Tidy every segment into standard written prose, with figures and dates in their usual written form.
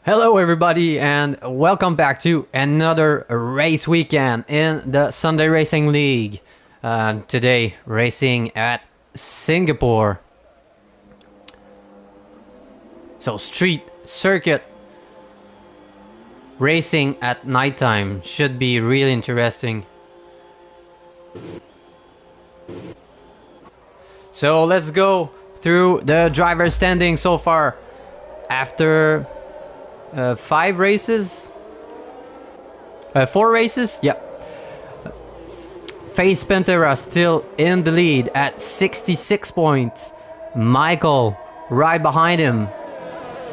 Hello, everybody, and welcome back to another race weekend in the Sunday Racing League. Today, racing at Singapore. So, street circuit racing at nighttime should be really interesting. So, let's go through the driver standing so far after 5 races. 4 races? Yep. Face Pantera still in the lead at 66 points. Michael right behind him,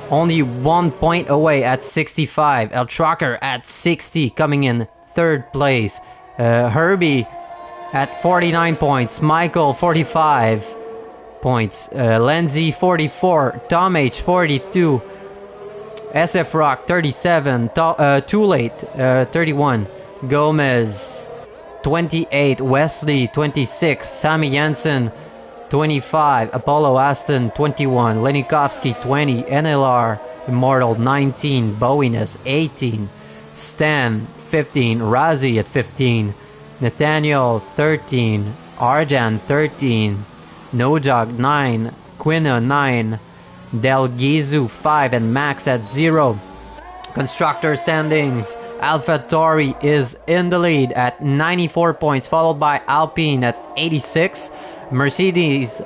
only 1 point away at 65. El Trucker at 60, coming in third place. Herbie at 49 points. Michael 45 points. Lenzi 44. Tom H 42. SF Rock 37. Too Late 31. Gomez 28, Wesley 26, Sammy Jensen 25, Apollo Aston 21, Lenikovsky 20, NLR Immortal 19, Bowiness 18, Stan 15, Razi at 15, Nathaniel 13, Arjan 13, Nojog 9, Quina 9, Del Gizu 5, and Max at 0. Constructor standings. AlphaTauri is in the lead at 94 points, followed by Alpine at 86. Mercedes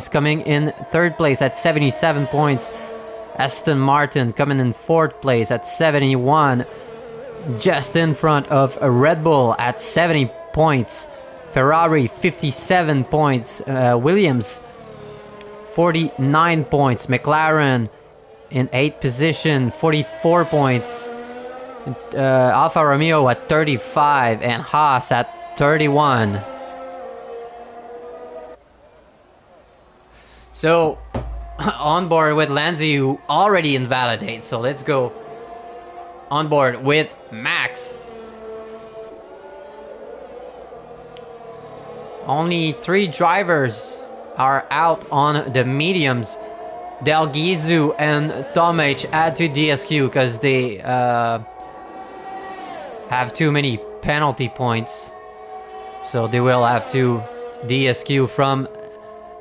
coming in third place at 77 points. Aston Martin coming in fourth place at 71, just in front of Red Bull at 70 points. Ferrari 57 points. Williams 49 points. McLaren in 8th position, 44 points. Alfa Romeo at 35 and Haas at 31. So on board with Lanzi, who already invalidates. So let's go on board with Max. Only 3 drivers are out on the mediums. Del Gizu and Tom H add to DSQ because they have too many penalty points, so they will have to DSQ from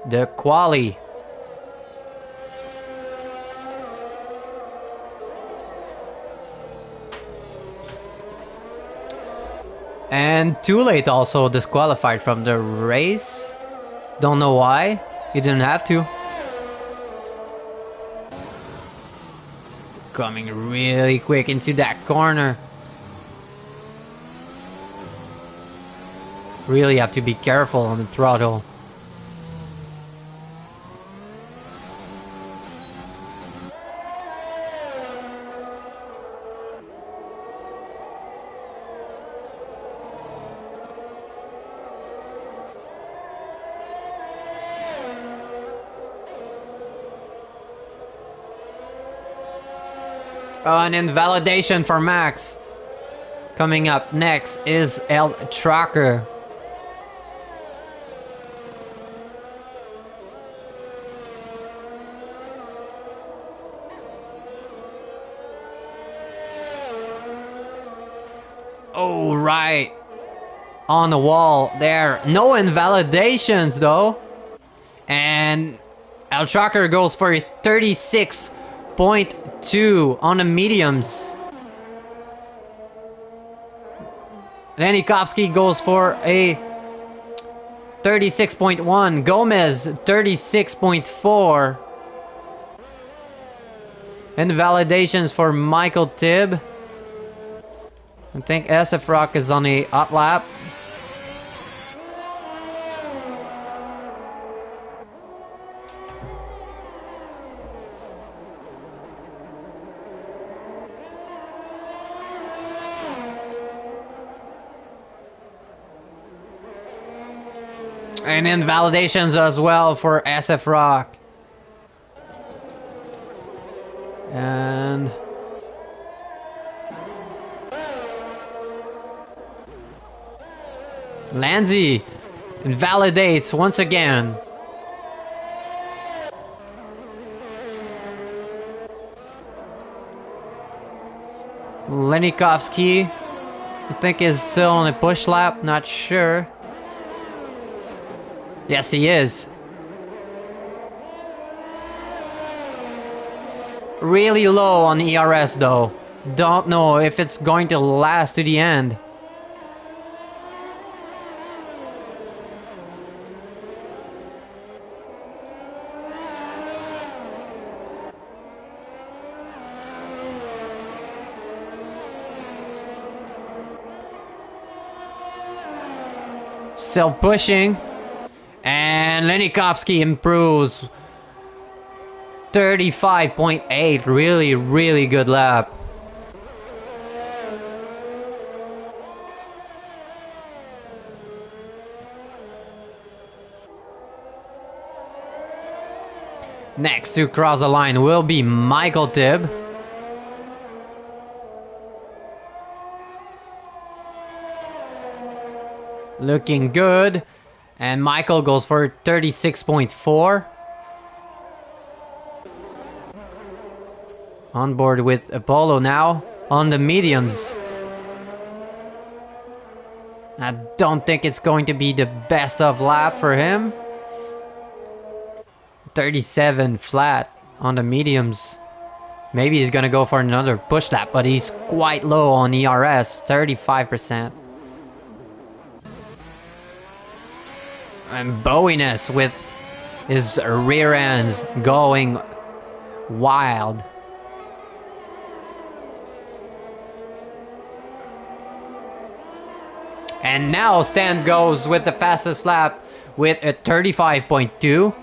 the quali. And Too Late also disqualified from the race. Don't know why. He didn't have to. Coming really quick into that corner. Really have to be careful on the throttle. An invalidation for Max. Coming up next is El Trucker. Oh, right. On the wall there. No invalidations, though. And El Trucker goes for a 36.2 on the mediums. Lenikovsky goes for a 36.1. Gomez, 36.4. Invalidations for Michael Tibb. I think SF Rock is on a hot lap. And invalidations as well for SF Rock. And Lanzi invalidates once again. Lenikovsky, I think, is still on a push lap. Not sure. Yes, he is. Really low on ERS though. Don't know if it's going to last to the end. Still pushing. And Lenikovsky improves. 35.8. Really, really good lap. Next to cross the line will be Michael Tibb. Looking good. And Michael goes for 36.4. On board with Apollo now on the mediums. I don't think it's going to be the best of lap for him. 37 flat on the mediums. Maybe he's gonna go for another push lap, but he's quite low on ERS, 35%. And Bowiness with his rear ends going wild. And now Stan goes with the fastest lap with a 35.2.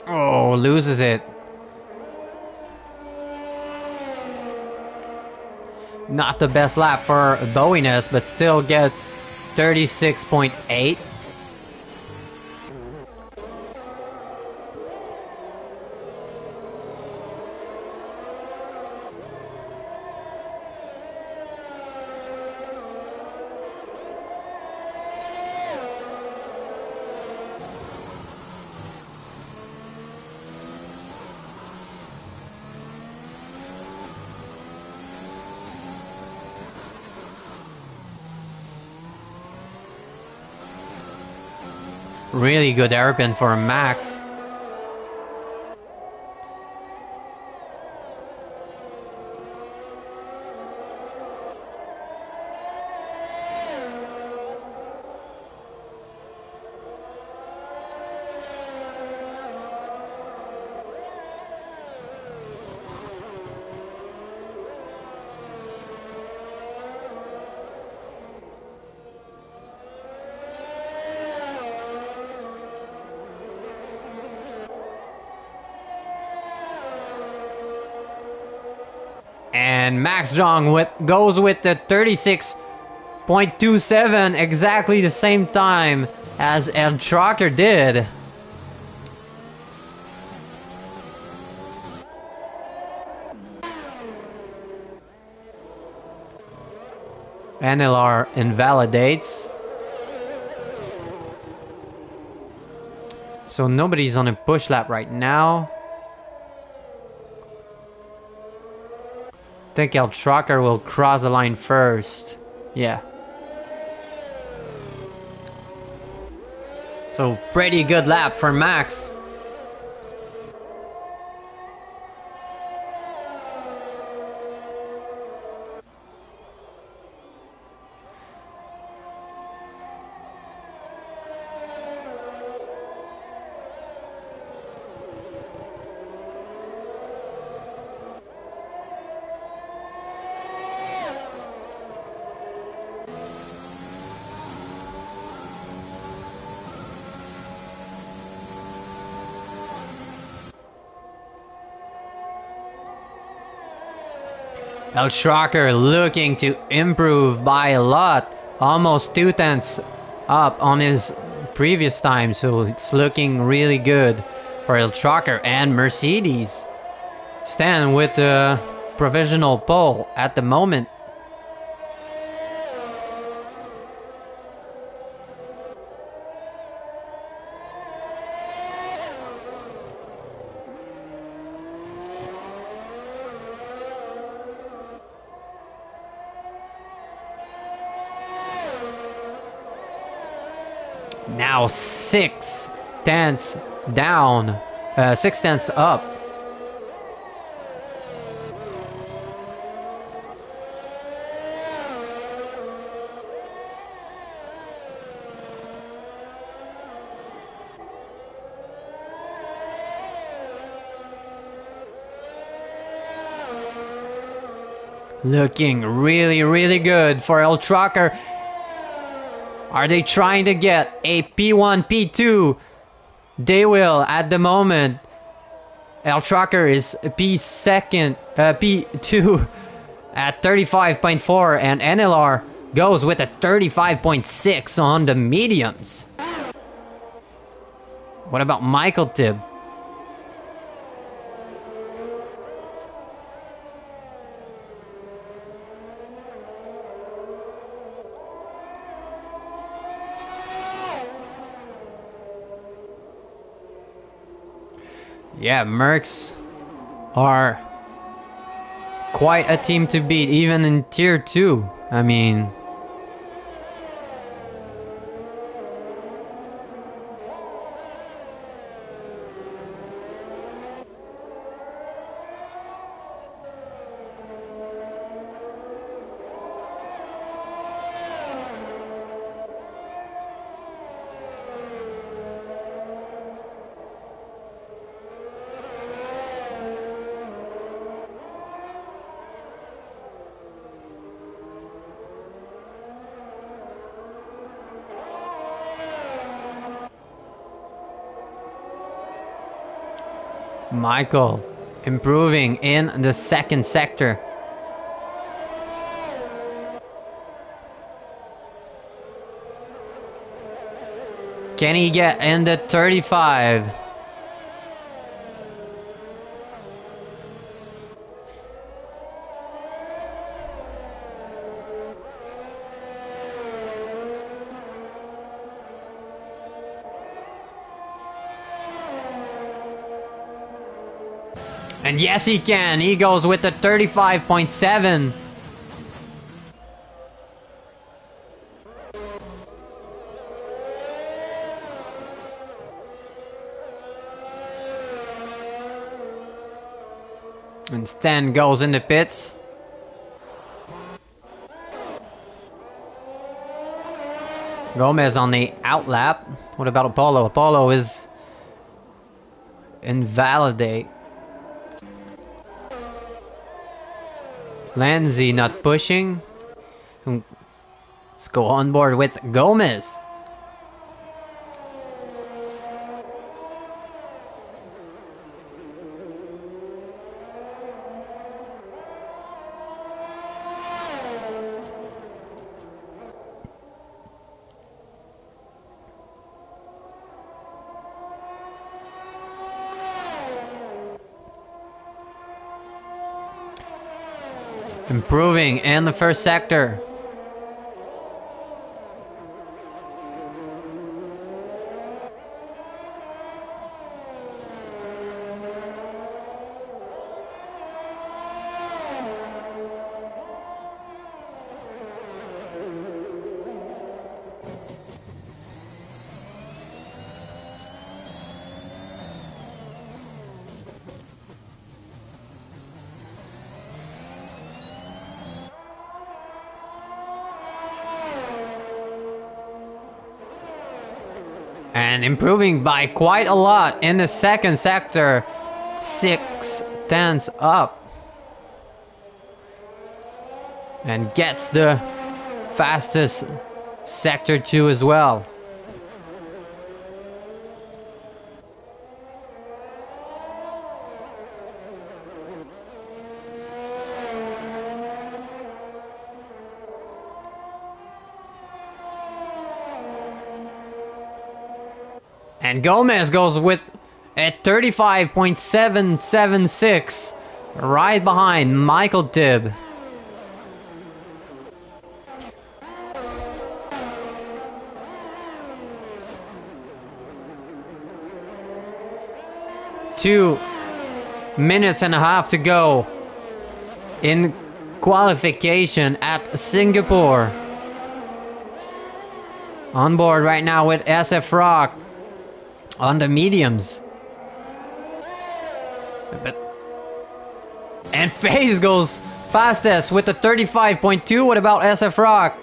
Oh, loses it. Not the best lap for Bowiness, but still gets 36.8. Really good airpin for Max. And Max Zhang goes with the 36.27, exactly the same time as El Trucker did. NLR invalidates. So nobody's on a push lap right now. I think El Trucker will cross the line first. Yeah. So pretty good lap for Max. El Trucker looking to improve by a lot. Almost 2/10 up on his previous time. So it's looking really good for El Trucker and Mercedes. Stan with the provisional pole at the moment. Now 6/10 down. 6/10 up. Looking really, really good for El Trucker. Are they trying to get a P1, P2? They will at the moment. El Trucker is P2 at 35.4 and NLR goes with a 35.6 on the mediums. What about Michael Tibb? Yeah, Mercs are quite a team to beat, even in Tier 2. I mean... Michael improving in the second sector. Can he get in the 35? And yes, he can. He goes with the 35.7. And Stan goes in the pits. Gomez on the outlap. What about Apollo? Apollo is invalidate. Lanzi not pushing. Let's go on board with Gomez. Improving in the first sector. And improving by quite a lot in the second sector. 6/10 up. And gets the fastest sector 2 as well. And Gomez goes with a 35.776 right behind Michael Tibb. Two minutes and a half to go in qualification at Singapore. On board right now with SF Rock on the mediums. And FaZe goes fastest with the 35.2. What about SF Rock?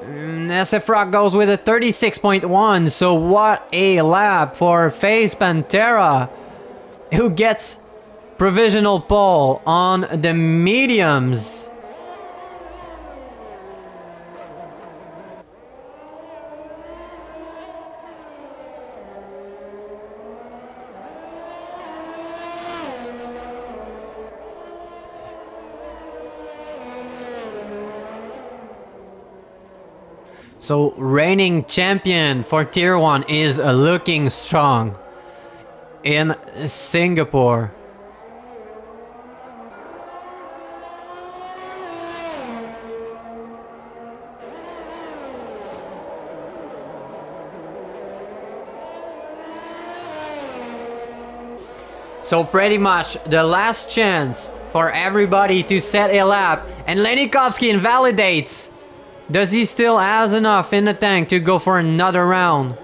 SF Rock goes with a 36.1. So what a lap for FaZe Pantera, who gets provisional pole on the mediums. So reigning champion for Tier 1 is looking strong in Singapore. So pretty much the last chance for everybody to set a lap, and Lenikovsky invalidates. Does he still has enough in the tank to go for another round?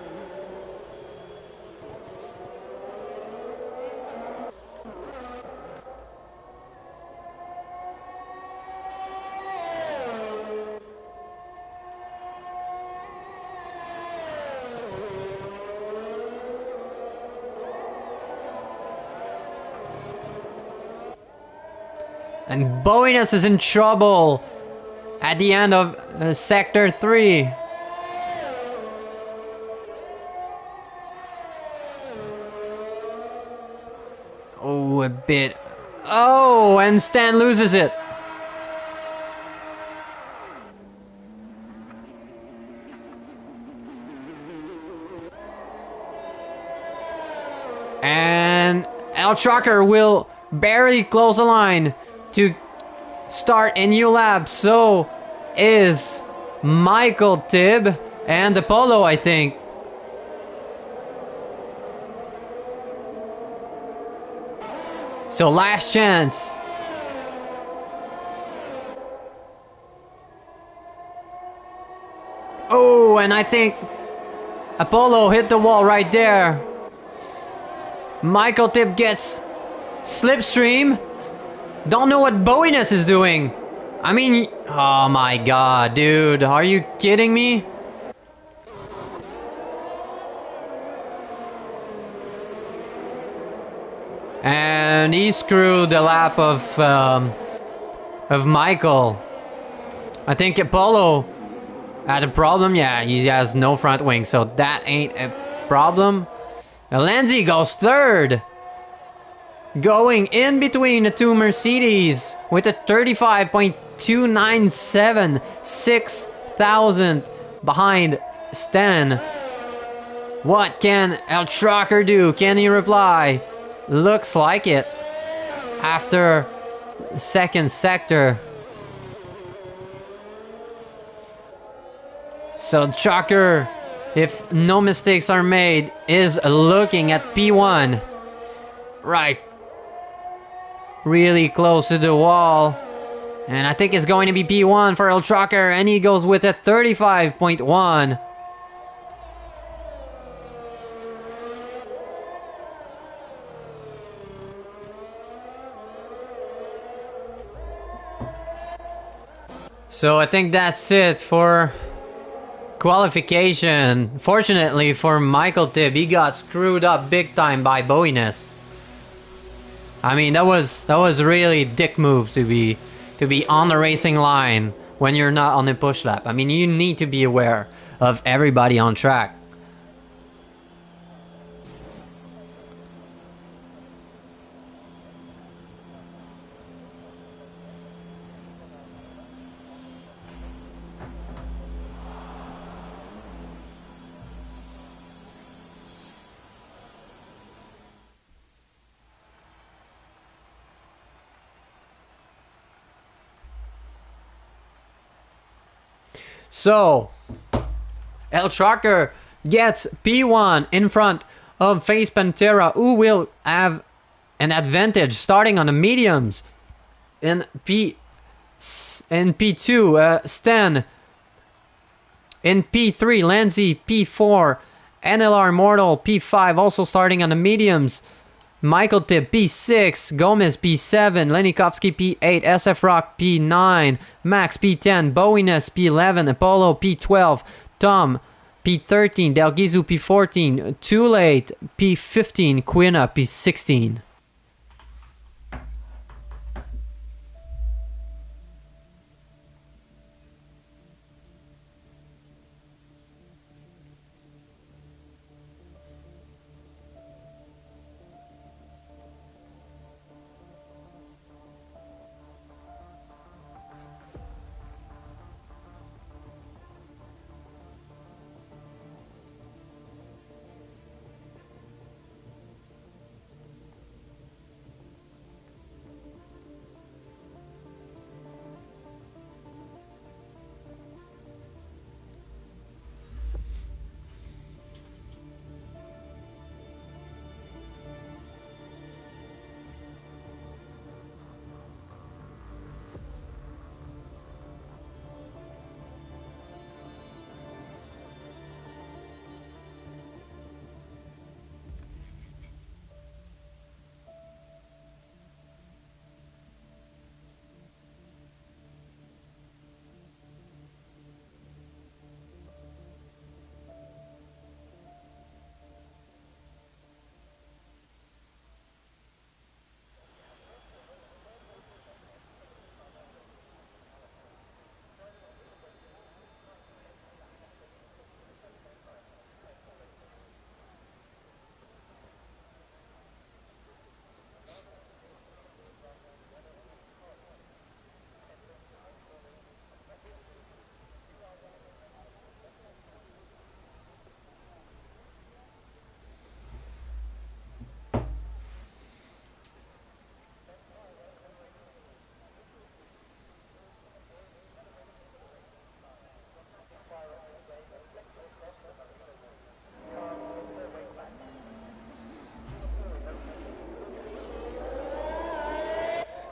And Boinus is in trouble at the end of Sector 3. Oh, a bit. Oh, and Stan loses it. And El Trucker will barely close the line to start a new lap. So is Michael Tibb and Apollo, I think. So last chance. Oh, and I think Apollo hit the wall right there. Michael Tibb gets slipstream. Don't know what Boinus is doing. I mean, oh my god, dude. Are you kidding me? And he screwed the lap of Michael. I think Apollo had a problem. Yeah, he has no front wing, so that ain't a problem. Lenzi goes third, going in between the two Mercedes with a 35.297, 6,000 behind Stan. What can El Trucker do? Can he reply? Looks like it after second sector. So Trucker, if no mistakes are made, is looking at P1. Right. Really close to the wall. And I think it's going to be P1 for El Trucker, and he goes with a 35.1. So I think that's it for qualification. Fortunately for Michael Tibb, he got screwed up big time by Boinus. I mean, that was really dick move to be on the racing line when you're not on a push lap. I mean, you need to be aware of everybody on track. So, El Trucker gets P1 in front of FaZe Pantera, who will have an advantage starting on the mediums in P2 In P2, Sten. In P3, Lanzi, P4, NLR Mortal, P5, also starting on the mediums. Michael Tip, P6, Gomez, P7, Lenikovsky, P8, SF Rock, P9, Max, P10, Bowiness, P11, Apollo, P12, Tom, P13, Delgizu, P14, Too Late, P15, Quina, P16.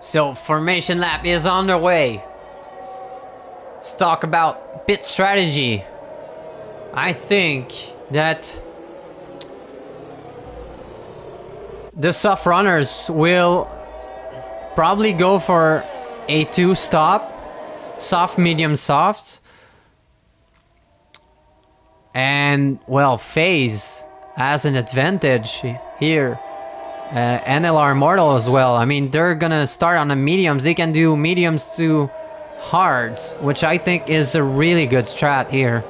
So, formation lap is underway. Let's talk about pit strategy. I think that the soft runners will probably go for a 2-stop, soft, medium, soft. And, well, FaZe has an advantage here. NLR Mortal as well. I mean, they're gonna start on the mediums. They can do mediums to hards, which I think is a really good strat here.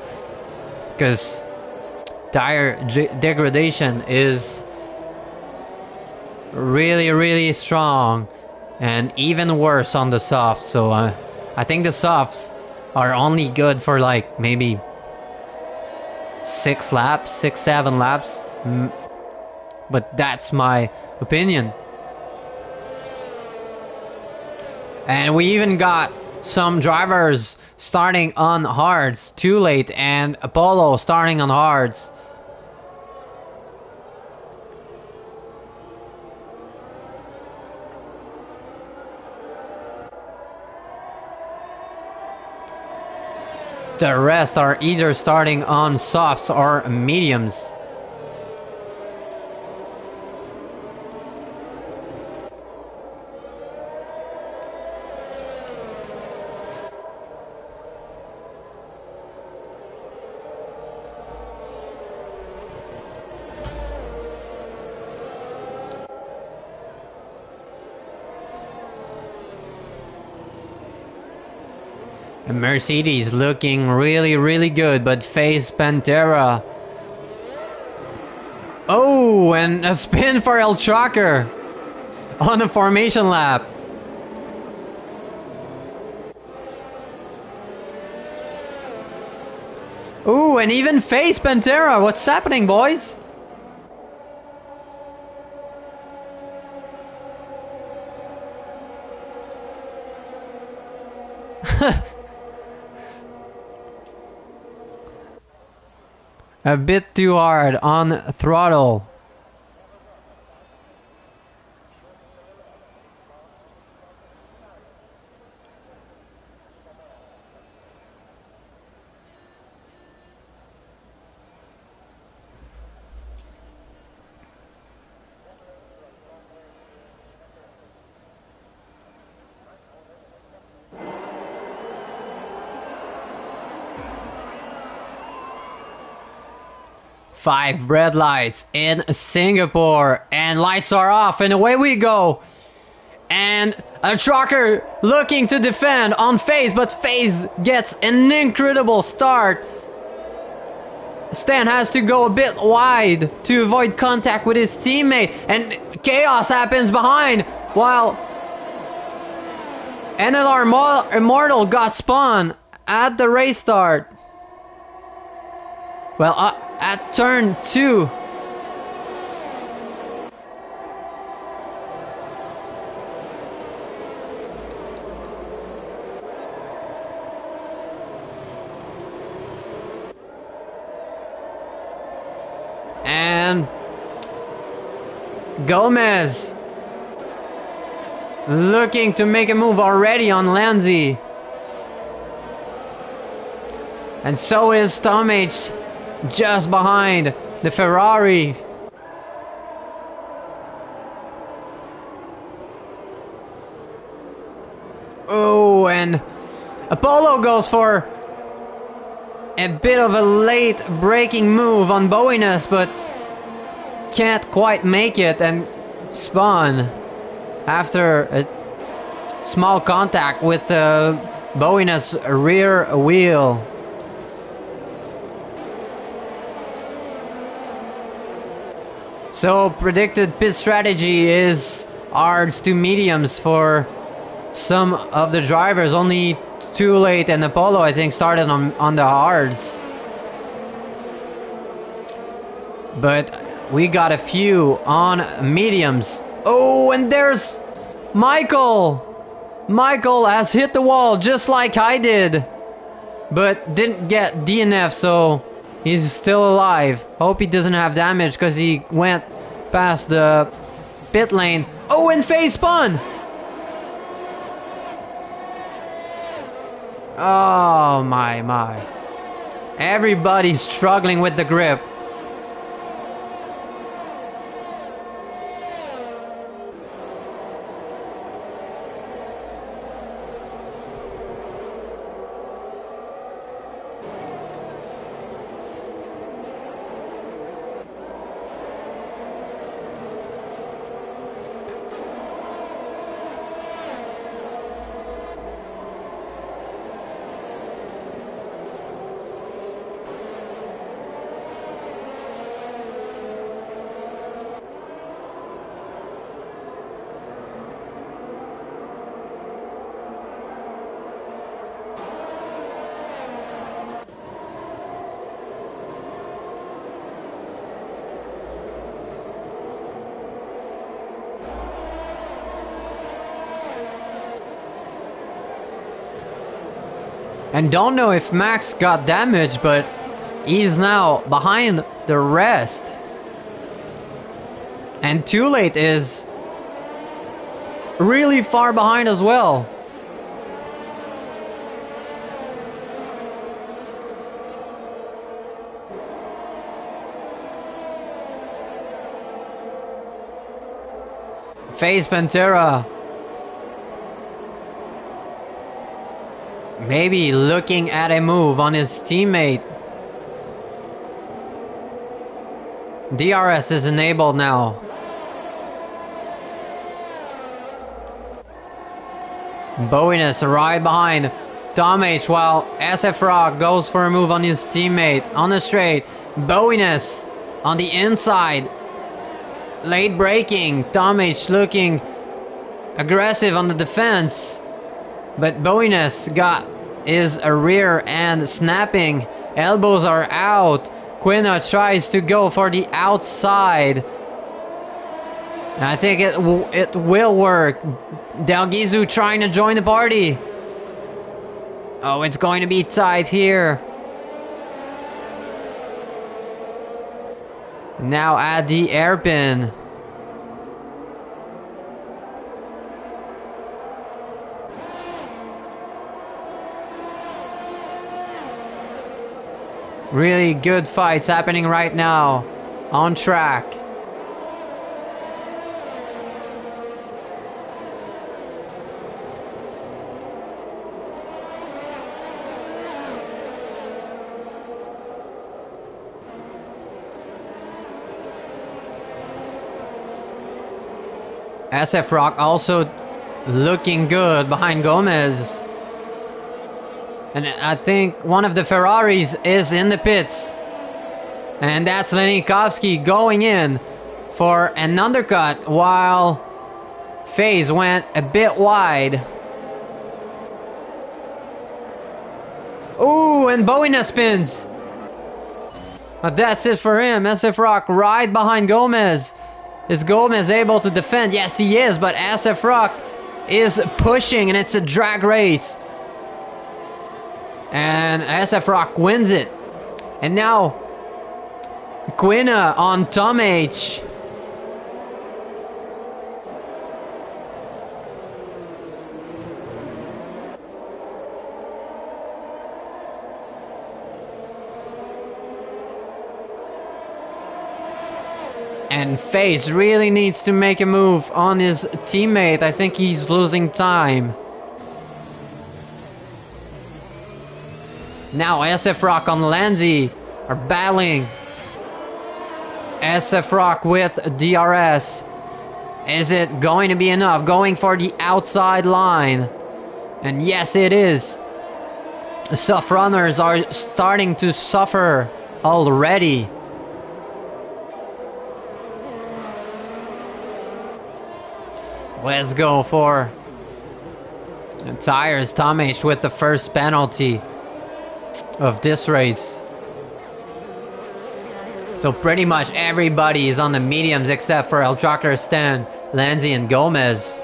Because tire degradation is really, really strong. And even worse on the softs. So I think the softs are only good for like maybe 6, 7 laps. But that's my opinion. And we even got some drivers starting on hards. Too Late and Apollo starting on hards. The rest are either starting on softs or mediums. Mercedes looking really, really good, but FaZe Pantera. Oh, and a spin for El Trucker on the formation lap. Ooh, and even FaZe Pantera. What's happening, boys? A bit too hard on throttle. 5 red lights in Singapore, and lights are off, and away we go. And a trucker looking to defend on FaZe, but FaZe gets an incredible start. Stan has to go a bit wide to avoid contact with his teammate, and chaos happens behind while NLR Immortal got spun at the race start. Well, at turn 2. And Gomez looking to make a move already on Lanzi. And so is Tom H just behind the Ferrari. Oh, and Apollo goes for a bit of a late braking move on Bowness, but can't quite make it and spun after a small contact with Bowness' rear wheel. So predicted pit strategy is hards to mediums for some of the drivers. Only Too Late and Apollo, I think, started on the hards. But we got a few on mediums. Oh, and there's Michael. Michael has hit the wall just like I did, but didn't get DNF, so he's still alive. Hope he doesn't have damage because he went past the pit lane. Oh, and FaZe spun. Oh my. Everybody's struggling with the grip. And don't know if Max got damaged, but he's now behind the rest. And Too Late is really far behind as well. FaZe Pantera maybe looking at a move on his teammate. DRS is enabled now. Bowness right behind Tom H while SF Rock goes for a move on his teammate on the straight. Bowness on the inside. Late braking. Tom H looking aggressive on the defense. But Bowness got his rear end snapping. Elbows are out. Quina tries to go for the outside. And I think it will work. Delgizu trying to join the party. Oh, it's going to be tight here. Now at the hairpin. Really good fights happening right now on track. SF Rock also looking good behind Gomez. And I think one of the Ferraris is in the pits. And that's Lenikovsky going in for an undercut while FaZe went a bit wide. Ooh, and Boina spins. But that's it for him. SF Rock right behind Gomez. Is Gomez able to defend? Yes, he is, but SF Rock is pushing, and it's a drag race. And SF Rock wins it. And now, Quina on Tom H. And FaZe really needs to make a move on his teammate. I think he's losing time. Now SF Rock on Lanzi are battling. SF Rock with DRS. Is it going to be enough? Going for the outside line. And yes, it is. Soft runners are starting to suffer already. Let's go for tires. Tomic with the first penalty of this race. So pretty much everybody is on the mediums except for El Trucker, Stan, Lanzi, and Gomez.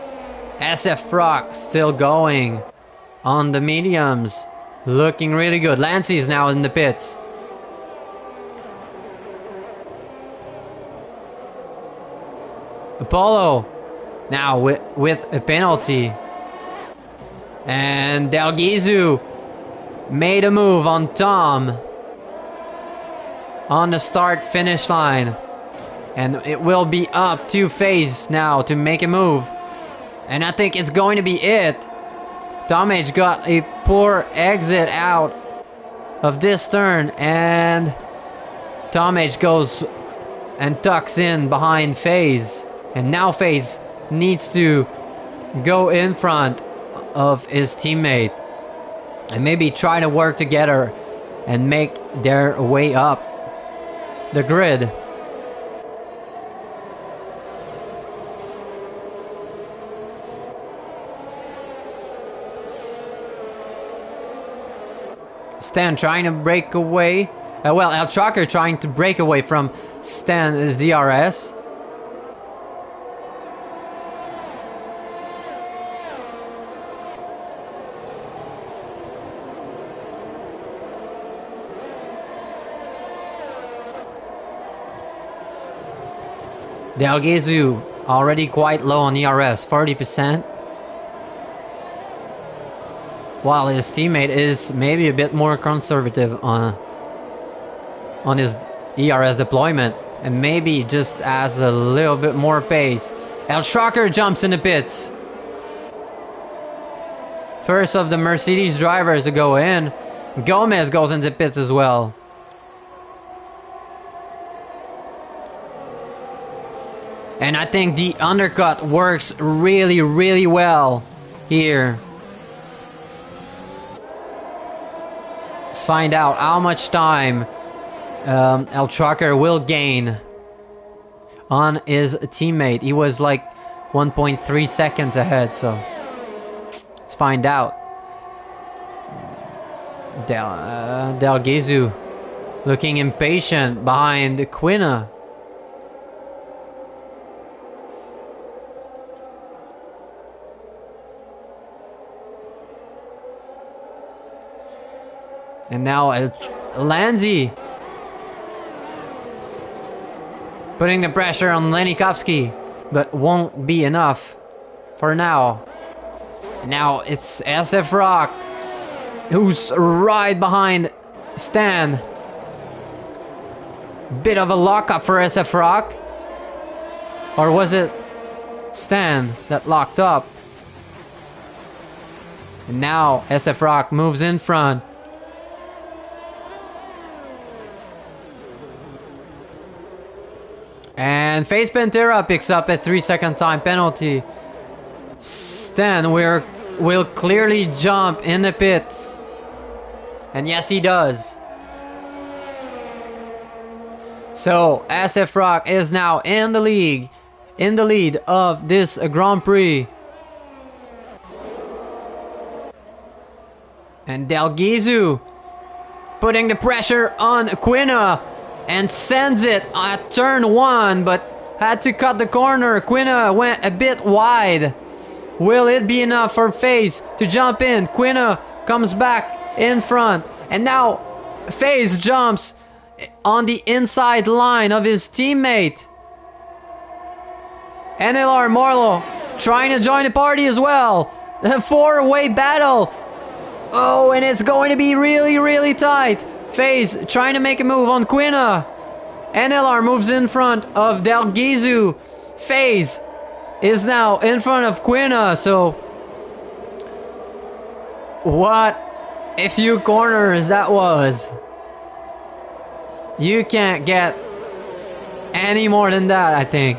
SF Rock still going on the mediums. Looking really good. Lanzi is now in the pits. Apollo now with a penalty. And Delgizu made a move on Tom on the start-finish line. And it will be up to FaZe now to make a move. And I think it's going to be it. Tom H got a poor exit out of this turn. And Tom H goes and tucks in behind FaZe. And now FaZe needs to go in front of his teammate and maybe try to work together and make their way up the grid. Stan trying to break away. Well, El Trucker trying to break away from Stan's DRS. Delgizu already quite low on ERS, 40%. While his teammate is maybe a bit more conservative on his ERS deployment and maybe just has a little bit more pace. El Trucker jumps in the pits. First of the Mercedes drivers to go in. Gomez goes into pits as well. And I think the undercut works really, really well here. Let's find out how much time El Trucker will gain on his teammate. He was like 1.3 seconds ahead, so let's find out. Delgizu looking impatient behind Quina. And now Lanzi putting the pressure on Lenikovsky, but won't be enough for now. And now it's SF Rock who's right behind Stan. Bit of a lockup for SF Rock. Or was it Stan that locked up? And now SF Rock moves in front. And And Face Pantera picks up a 3-second time penalty. Stan will clearly jump in the pits. And yes, he does. So SF Rock is now in the league, in the lead of this Grand Prix. And Del Gizu putting the pressure on Quina and sends it at turn 1, but had to cut the corner. Quina went a bit wide. Will it be enough for FaZe to jump in? Quina comes back in front, and now FaZe jumps on the inside line of his teammate. NLR Marlo trying to join the party as well. A 4-way battle. Oh, and it's going to be really, really tight. FaZe trying to make a move on Quina. NLR moves in front of Del Gizu. FaZe is now in front of Quina. So, what a few corners that was. You can't get any more than that, I think.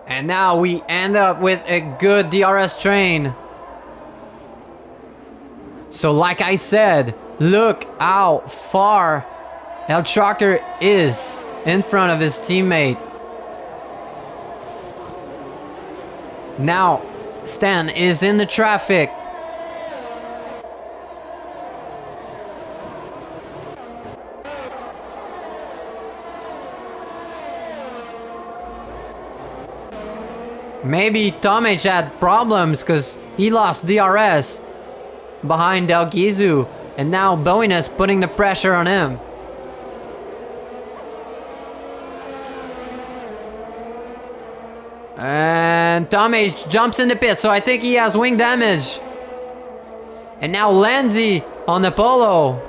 And now we end up with a good DRS train. So like I said, look how far El Trucker is in front of his teammate. Now Stan is in the traffic. Maybe Tomic had problems because he lost DRS behind Del Gizu, and now Bowen is putting the pressure on him. And Tomic jumps in the pit, so I think he has wing damage. And now Lenzi on the Polo.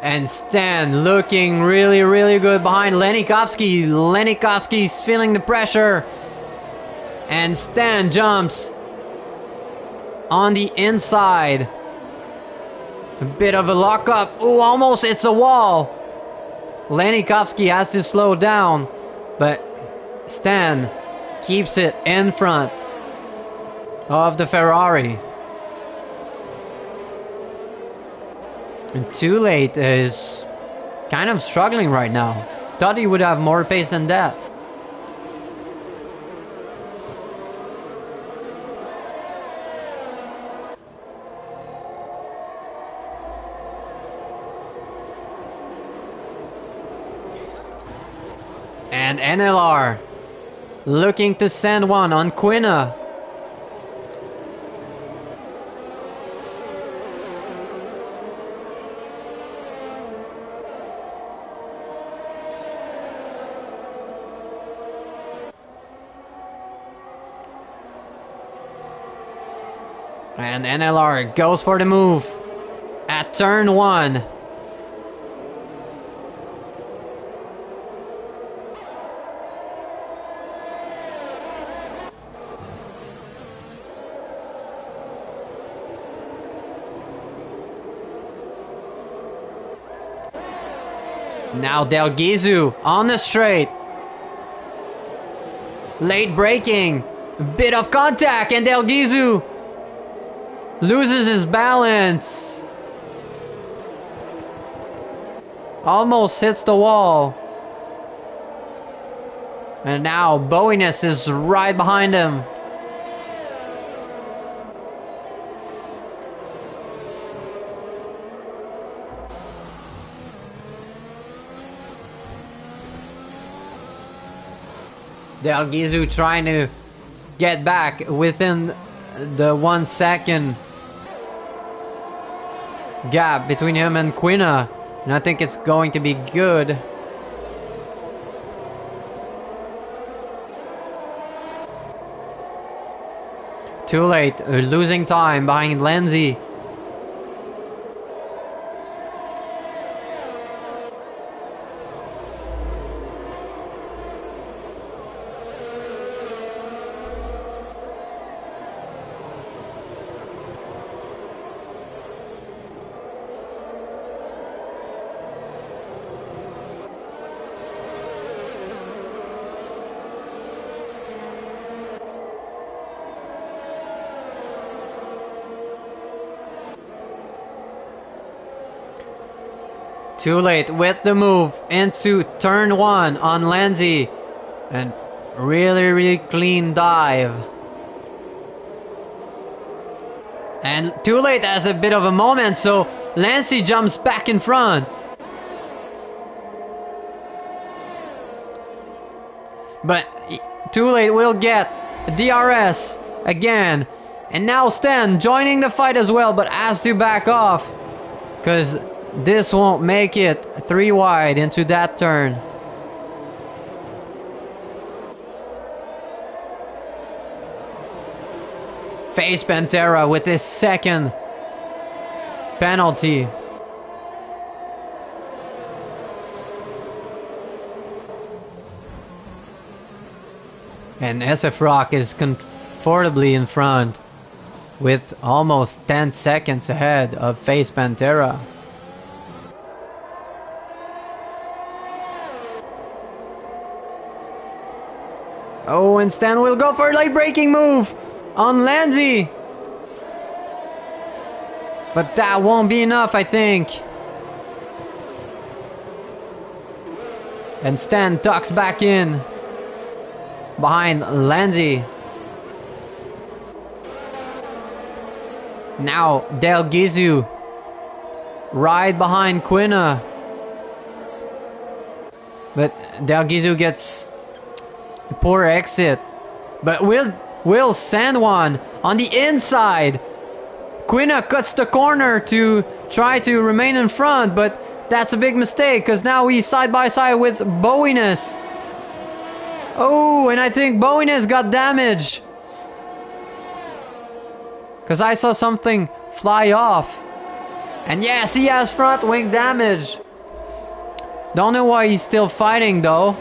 And Stan looking really, really good behind Lenikovsky. Lenikovsky's feeling the pressure. And Stan jumps on the inside. A bit of a lockup. Ooh, almost hits a wall. Lenikovsky has to slow down. But Stan keeps it in front of the Ferrari. And Too Late is kind of struggling right now. Thought he would have more pace than that. And NLR looking to send one on Quina. And NLR goes for the move at turn 1. Now Del Gizu on the straight. Late braking. Bit of contact, and Del Gizu loses his balance. Almost hits the wall. And now Bowness is right behind him. Del Gizu trying to get back within the 1 second gap between him and Quina, and I think it's going to be good. Too late. Losing time behind Lindsay. Too late with the move into turn 1 on Lindsay. And really clean dive. And Too Late has a bit of a moment, so Lindsay jumps back in front. But Too Late will get a DRS again. And now Stan joining the fight as well, but has to back off. Because this won't make it 3 wide into that turn. Face Pantera with his second penalty. And SF Rock is comfortably in front with almost 10 seconds ahead of Face Pantera. Oh, and Stan will go for a late braking move on Lindsay. But that won't be enough, I think. And Stan tucks back in behind Lindsay. Now Del Gizu right behind Quina. But Del Gizu gets a poor exit. But will send one on the inside. Quina cuts the corner to try to remain in front, but that's a big mistake because now he's side by side with Bowiness. Oh, and I think Bowiness got damaged. Because I saw something fly off. And yes, he has front wing damage. Don't know why he's still fighting though.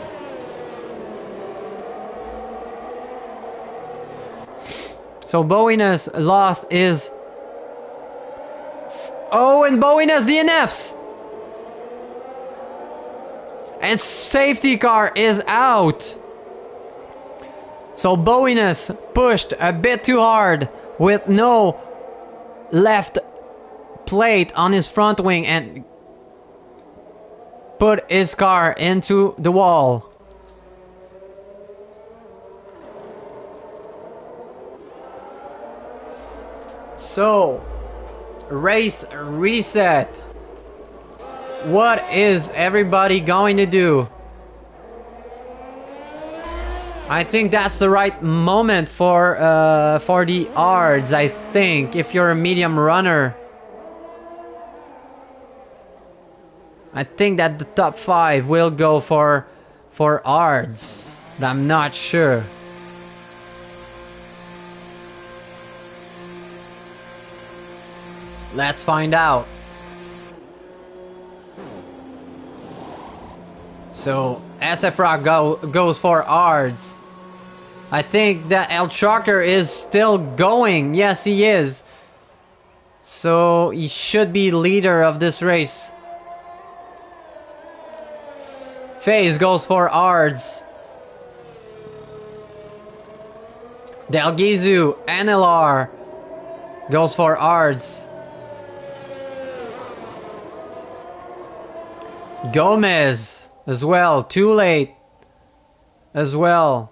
So Bowiness lost his... Oh, and Bowiness DNFs! And safety car is out. So Bowiness pushed a bit too hard with no left plate on his front wing and put his car into the wall. So, race reset. What is everybody going to do? I think that's the right moment for the ARDs, I think, if you're a medium runner. I think that the top 5 will go for ARDs, but I'm not sure. Let's find out. So SF Rock goes for ARDs. I think that El Trucker is still going. Yes, he is. So he should be leader of this race. FaZe goes for ARDs. Del Gizu, NLR goes for ARDs. Gomez as well, Too Late as well.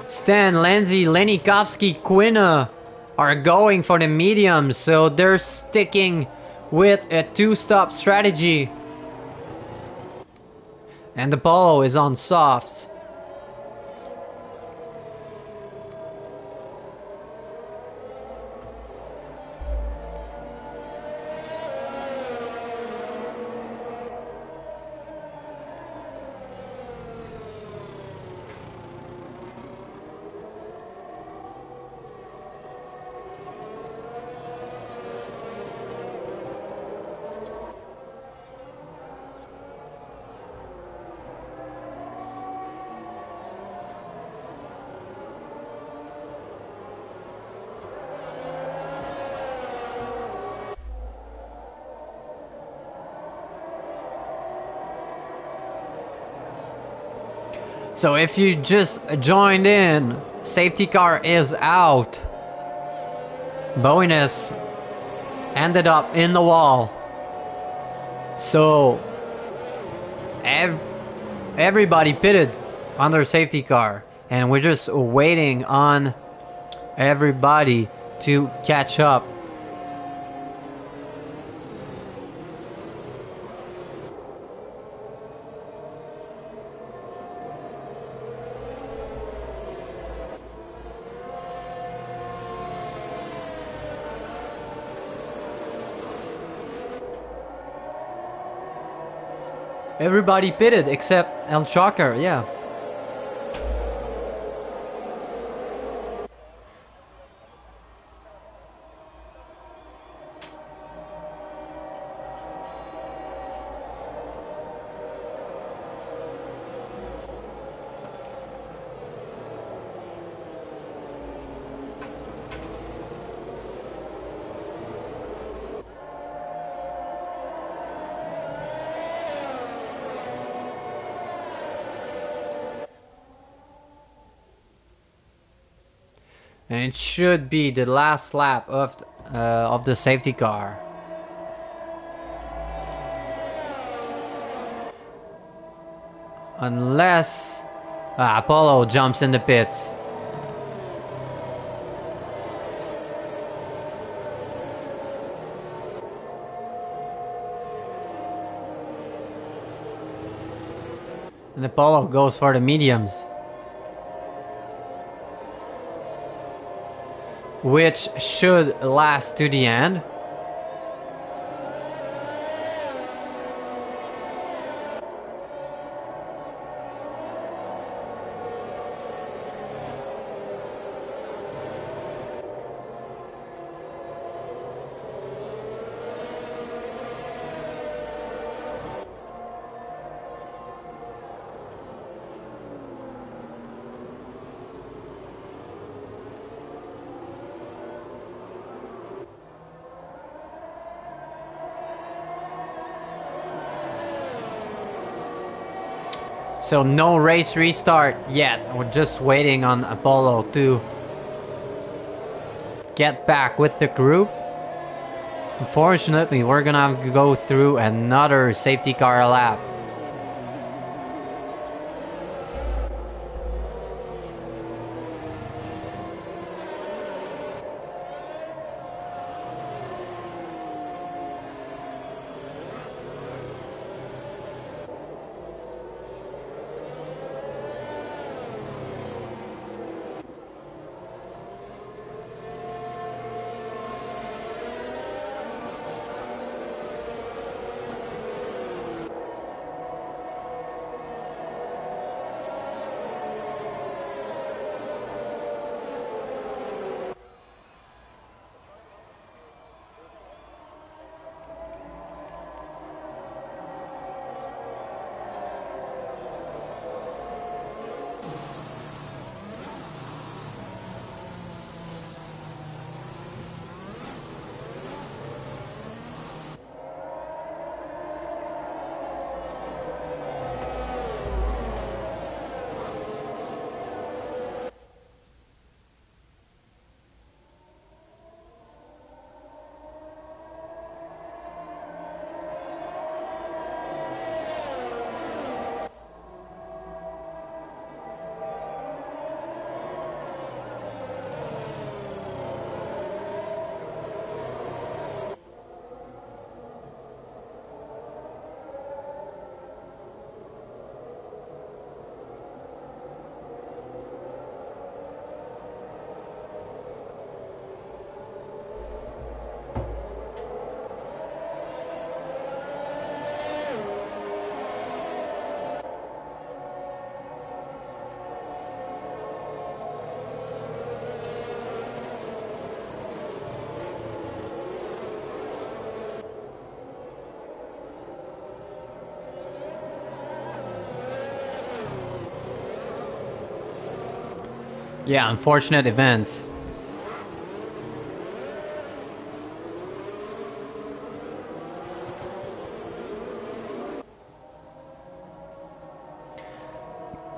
Stan, Lindsay, Lenikovsky, Quina are going for the medium, so they're sticking with a 2-stop strategy. And the Polo is on softs. So if you just joined in, safety car is out. Bowness ended up in the wall. So everybody pitted under safety car, and we're just waiting on everybody to catch up. Everybody pitted except El Chocker, yeah. And it should be the last lap of the safety car. Unless Apollo jumps in the pits. And Apollo goes for the mediums. Which should last to the end. So no race restart yet. We're just waiting on Apollo to get back with the group. Unfortunately, we're gonna have to go through another safety car lap. Yeah, unfortunate events.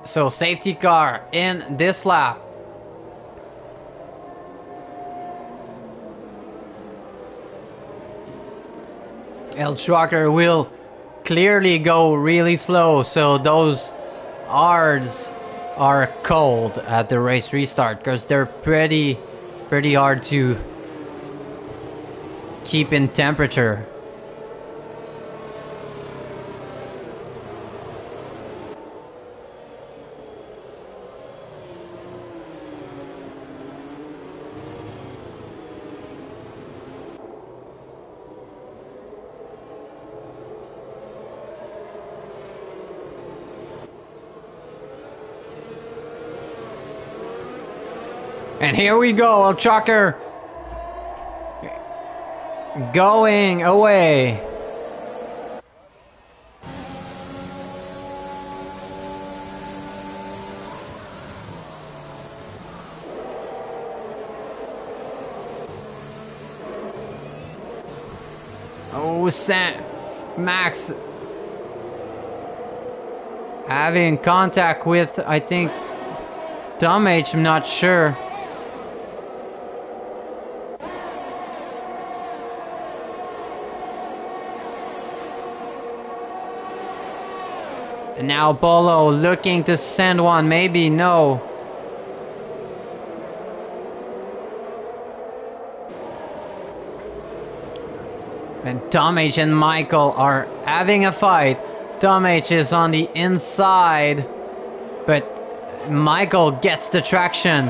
So safety car in this lap. El Trucker will clearly go really slow, so those R's are cold at the race restart because they're pretty hard to keep in temperature. And here we go, El Trucker going away. Oh, Max having contact with, I think, Tom H, I'm not sure. And now Bolo looking to send one, maybe, no. And Tom H and Michael are having a fight. Tom H is on the inside, but Michael gets the traction.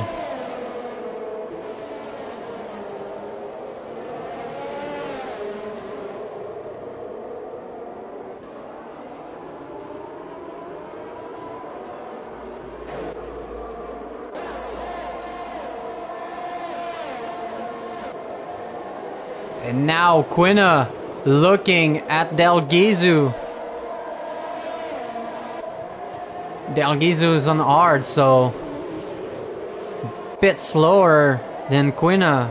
And now Quina looking at Del Gizu. Del Gizu is on hard, so a bit slower than Quina.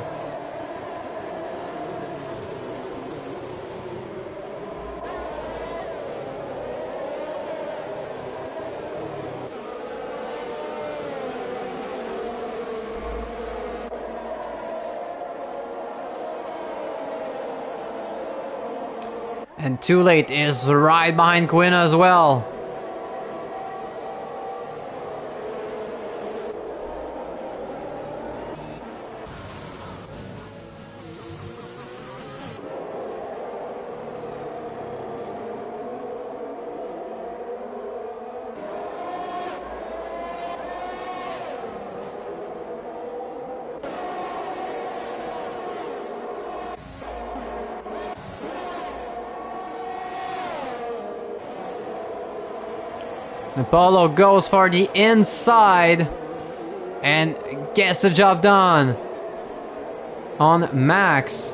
And Too Late is right behind Quina as well. Apollo goes for the inside and gets the job done on Max.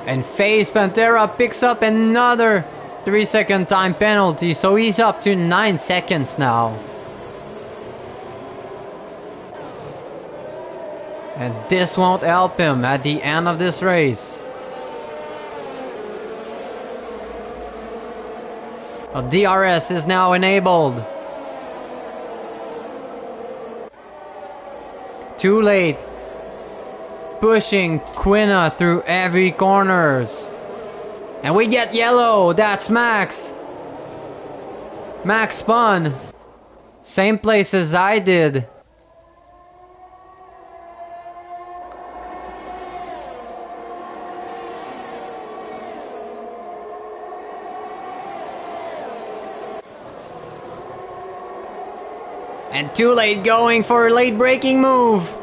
And FaZe Pantera picks up another 3-second time penalty, so he's up to 9 seconds now. And this won't help him at the end of this race. DRS is now enabled. Too Late pushing Quina through every corners. And we get yellow. That's Max. Max spun. Same place as I did. And Too Late going for a late braking move.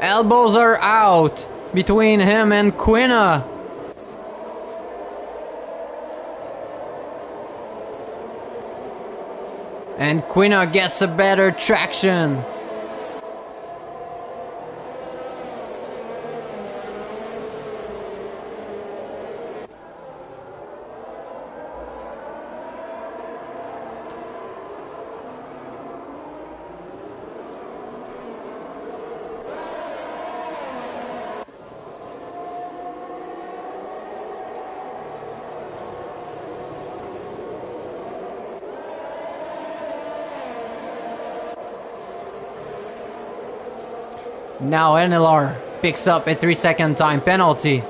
Elbows are out between him and Quina. And Quina gets a better traction. Now NLR picks up a 3-second time penalty.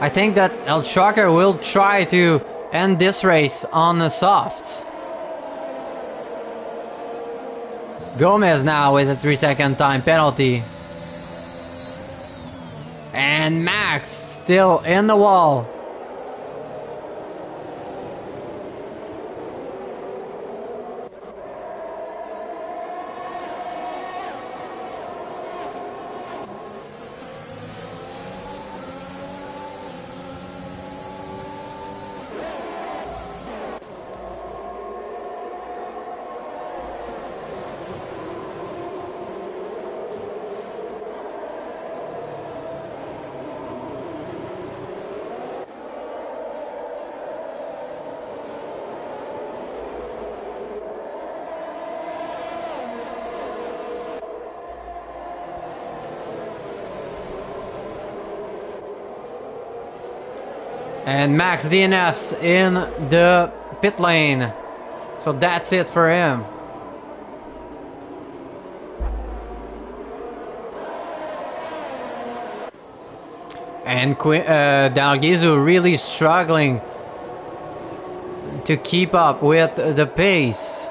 I think that El Shocker will try to end this race on the softs. Gomez now with a 3-second time penalty. And Max still in the wall. And Max DNF's in the pit lane. So that's it for him. And Dalgizu really struggling to keep up with the pace.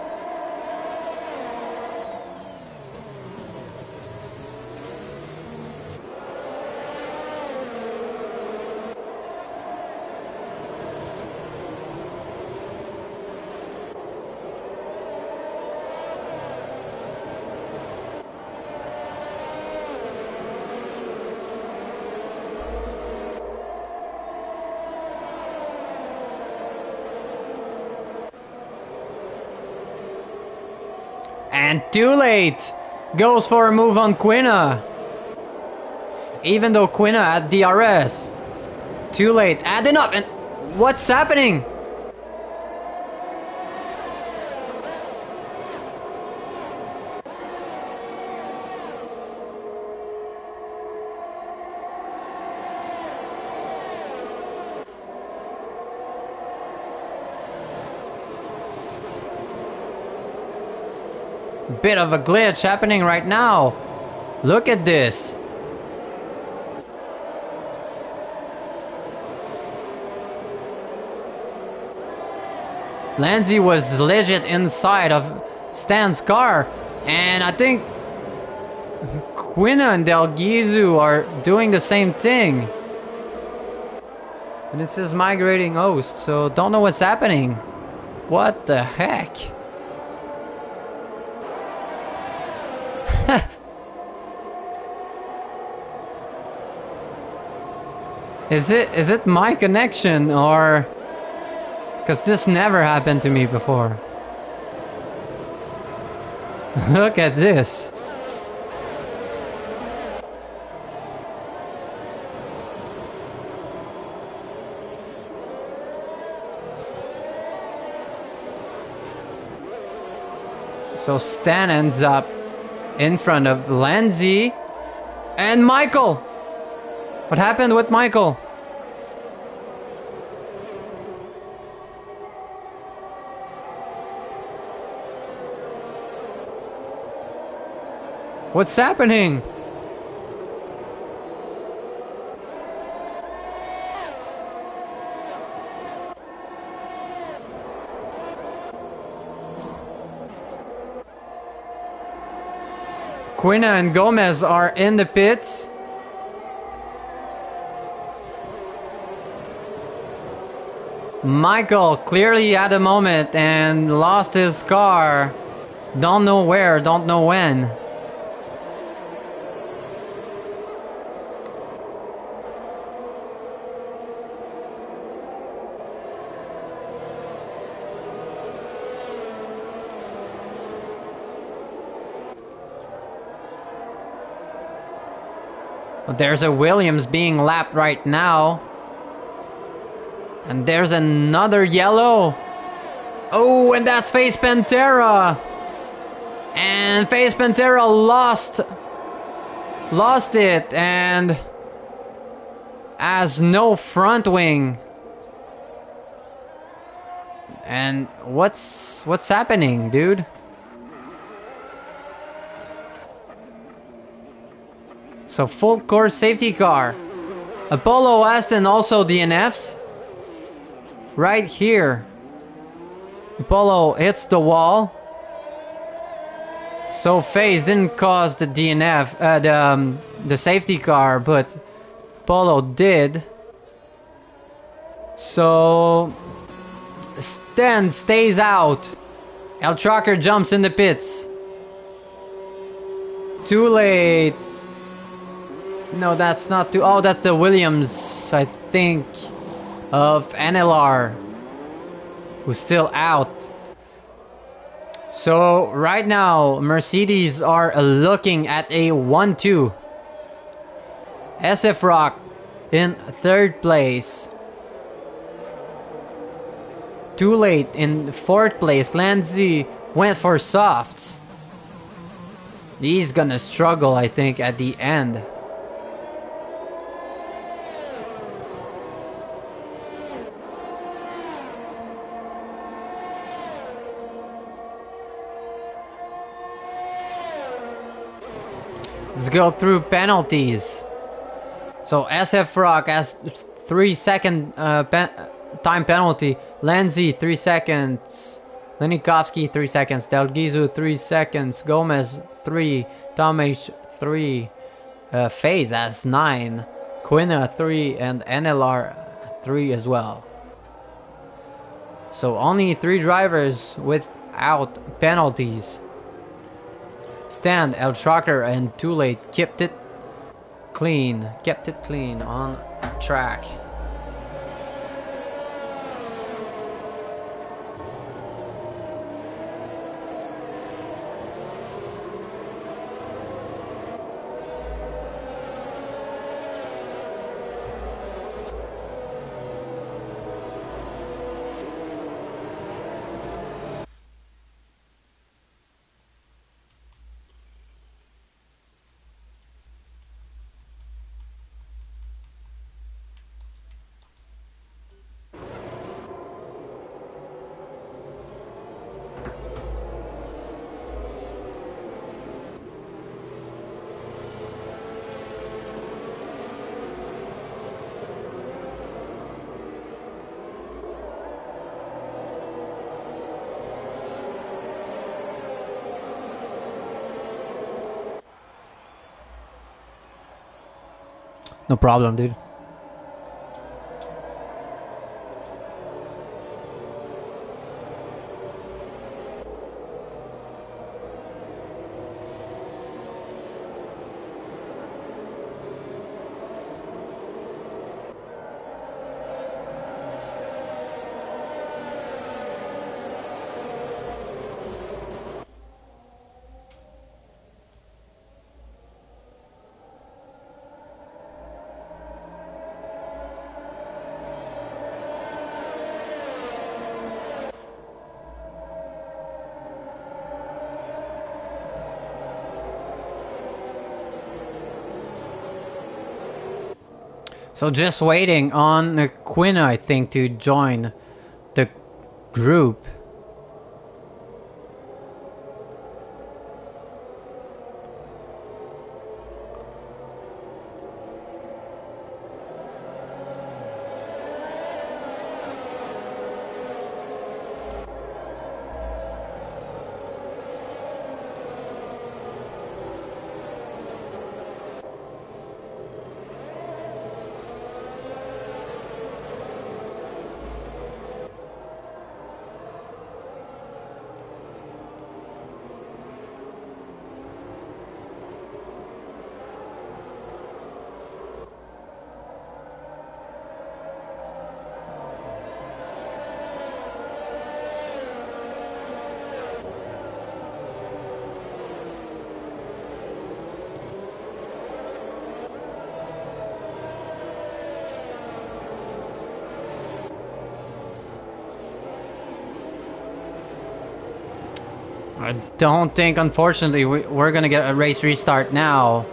And too late! Goes for a move on Quina. Even though Quina had DRS. Too late. Adding up. And what's happening? Bit of a glitch happening right now. Look at this. Lanzi was legit inside of Stan's car, and I think Quina and Dalgizu are doing the same thing. And it says migrating host, so don't know what's happening. What the heck? Is it my connection, or because this never happened to me before? Look at this. So Stan ends up in front of Lanzi and Michael. What happened with Michael? What's happening? Quina and Gomez are in the pits. Michael clearly had a moment and lost his car. Don't know where, don't know when. There's a Williams being lapped right now. And there's another yellow. Oh, and that's Face Pantera. And Face Pantera lost it and has no front wing. And what's happening, dude? So full course safety car. Apollo Aston also DNFs. Right here. Apollo hits the wall. So FaZe didn't cause the DNF, the safety car, but Apollo did. So Stan stays out. El Trucker jumps in the pits. Too late. No, that's not too. Oh, that's the Williams, I think, of NLR, who's still out. So right now, Mercedes are looking at a 1-2. SF Rock in third place. Too late in fourth place. Lanzi went for softs. He's gonna struggle, I think, at the end. Let's go through penalties. So SF Rock has 3 second time penalty. Lanzi 3 seconds. Lenikovsky 3 seconds. Del Gizu 3 seconds. Gomez 3. Tomic 3. FaZe has 9. Quina 3 and NLR 3 as well. So only 3 drivers without penalties. Stan, El Trucker, and Too Late kept it clean on track. No problem, dude. So just waiting on Quina, I think, to join the group. I don't think, unfortunately, we're gonna get a race restart now.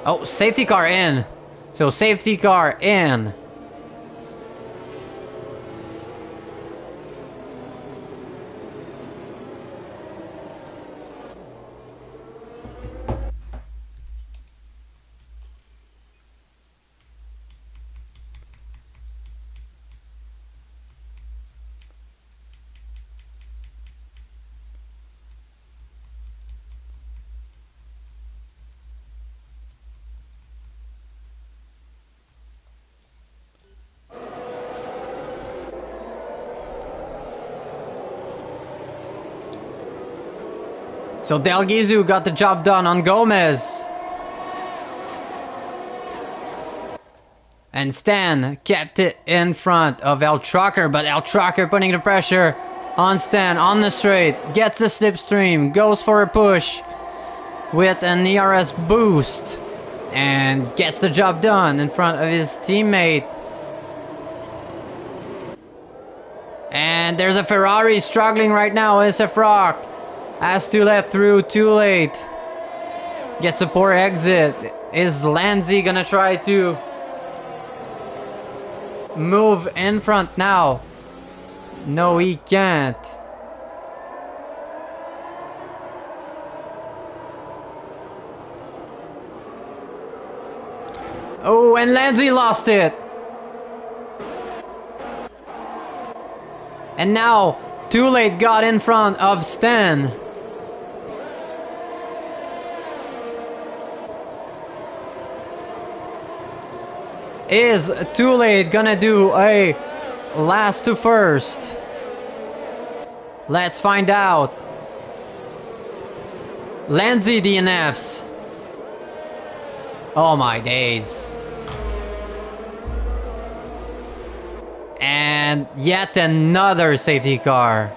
Oh, safety car in. So safety car in. So Del Gizu got the job done on Gomez. And Stan kept it in front of El Trucker, but El Trucker putting the pressure on Stan on the straight, gets the slipstream, goes for a push with an ERS boost, and gets the job done in front of his teammate. And there's a Ferrari struggling right now. SF Rock has to let through too late. Gets a poor exit. Is Lanzi gonna try to move in front now? No, he can't. Oh, and Lanzi lost it. And now, Too Late got in front of Stan. Is Too Late gonna do a last to first? Let's find out. Lanzi DNFs. Oh my days. And yet another safety car.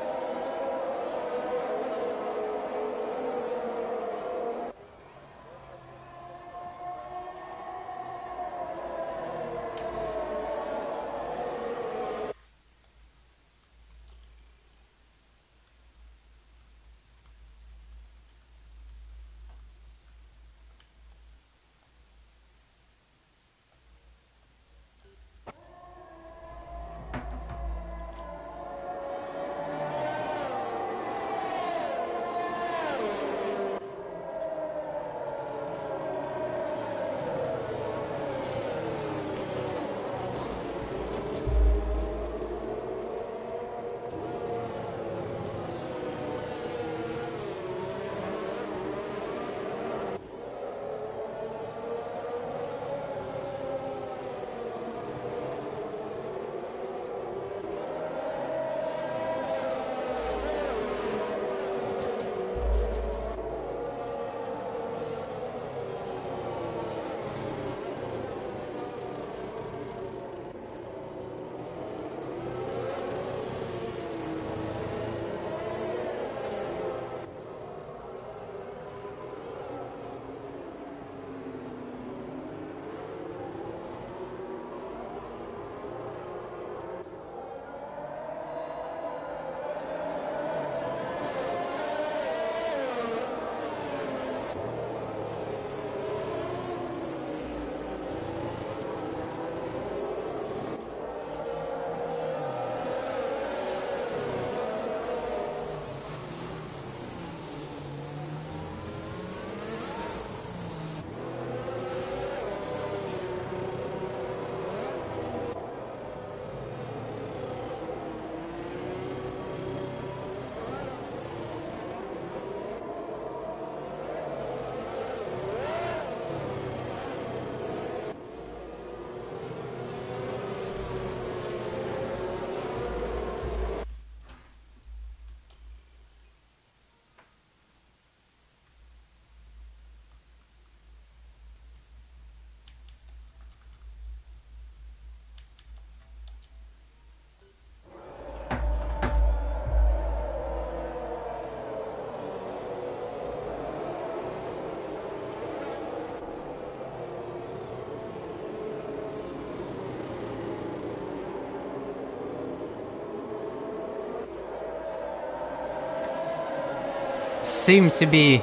seems to be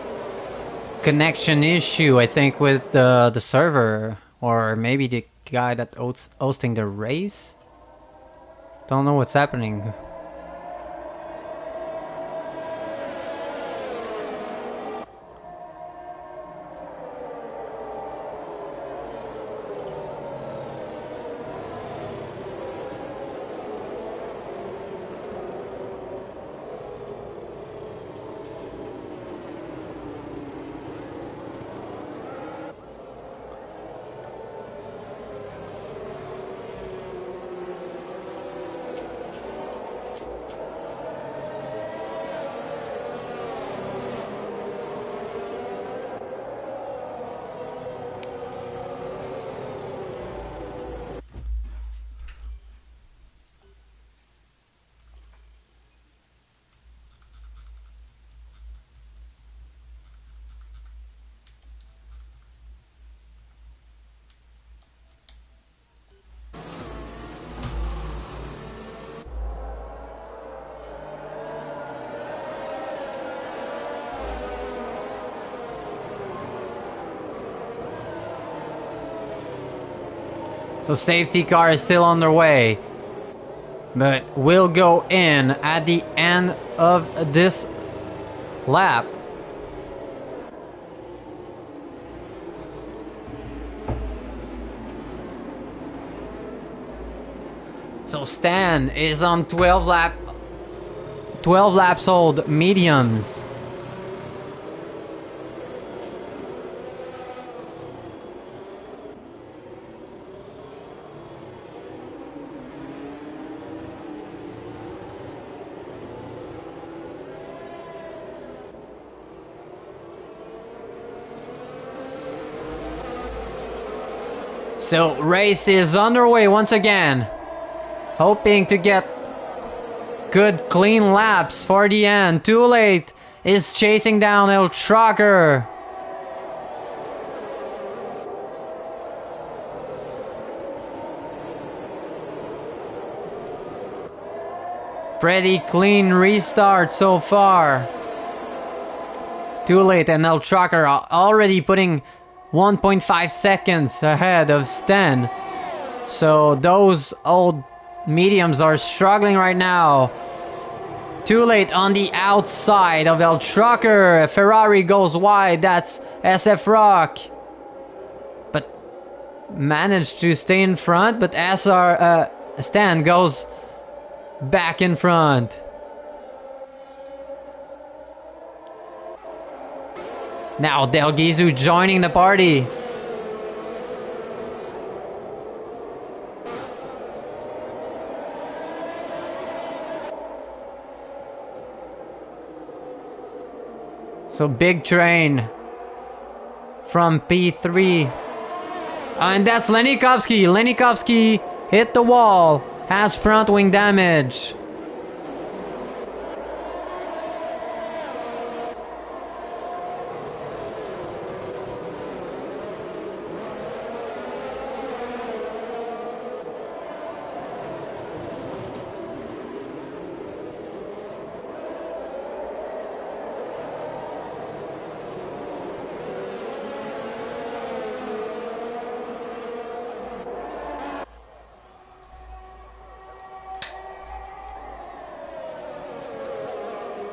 connection issue, I think, with the server, or maybe the guy that hosting the race. Don't know what's happening. So safety car is still on their way, but will go in at the end of this lap. So Stan is on 12 laps old mediums. So race is underway once again, hoping to get good clean laps for the end. Too Late is chasing down El Trucker. Pretty clean restart so far. Too Late and El Trucker are already putting 1.5 seconds ahead of Stan. So those old mediums are struggling right now. Too Late on the outside of El Trucker. Ferrari goes wide. That's SF Rock. But managed to stay in front. But Stan goes back in front. Now Del Gizu joining the party. So big train from P3. And that's Lenikovsky. Lenikovsky hit the wall. Has front wing damage.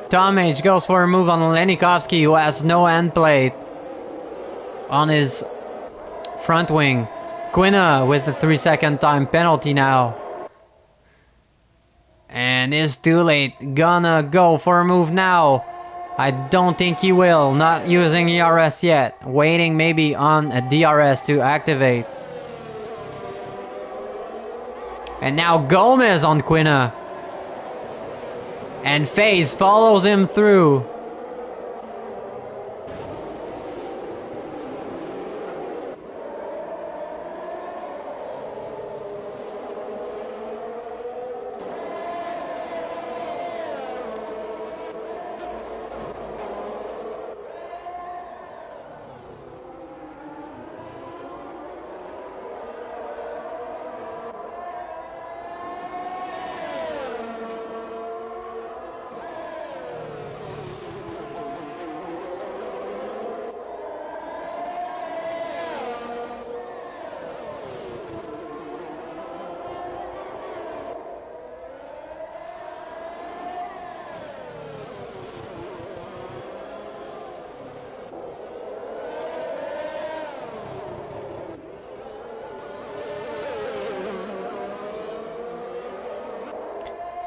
Tom H goes for a move on Lenikovsky, who has no end plate on his front wing. Quina with a 3-second time penalty now. And is Too Late gonna go for a move now? I don't think he will. Not using ERS yet. Waiting maybe on a DRS to activate. And now Gomez on Quina. And FaZe follows him through.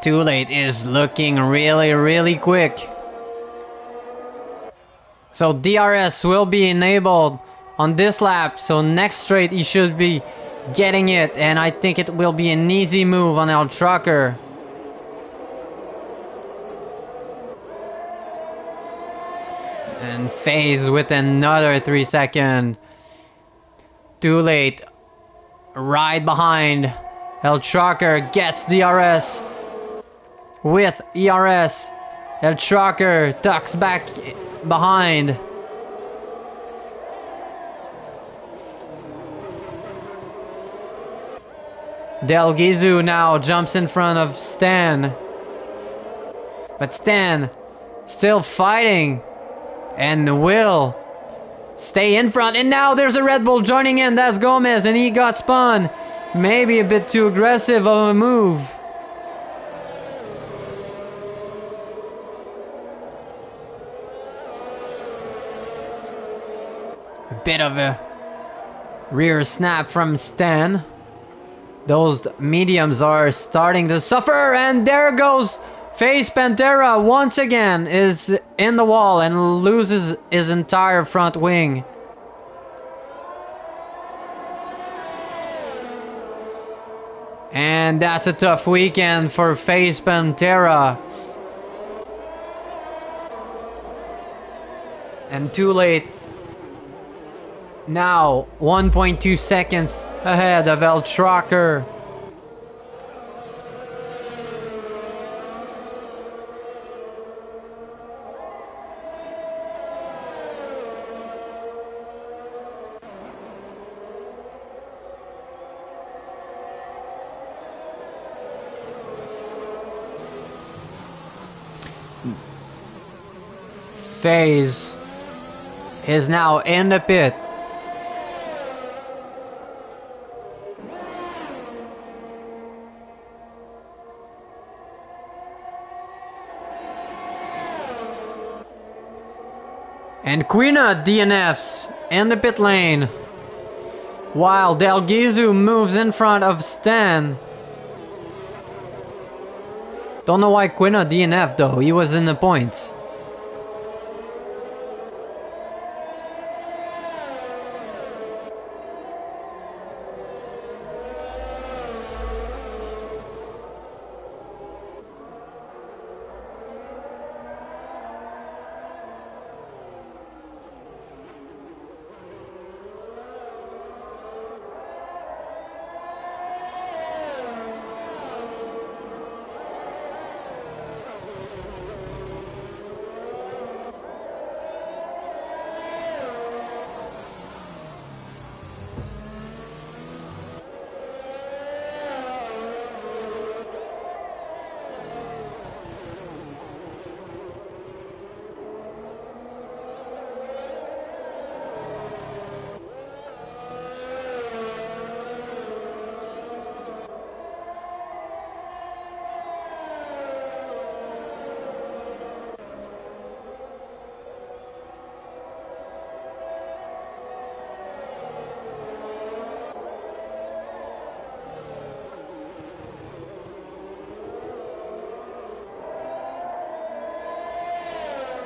Too Late is looking really quick. So DRS will be enabled on this lap. So next straight he should be getting it. And I think it will be an easy move on El Trucker. And FaZe with another 3 second. Too Late. Right behind. El Trucker gets DRS. With ERS. El Trucker ducks back behind. Del Gizu now jumps in front of Stan. But Stan still fighting and will stay in front. And now there's a Red Bull joining in. That's Gomez and he got spun. Maybe a bit too aggressive of a move. A bit of a rear snap from Stan. Those mediums are starting to suffer, and there goes FaZe Pantera once again is in the wall and loses his entire front wing. And that's a tough weekend for FaZe Pantera. And Too Late now 1.2 seconds ahead of El Trucker. FaZe is now in the pit. And Quina DNFs in the pit lane. While Del Gizu moves in front of Stan. Don't know why Quina DNF though, he was in the points.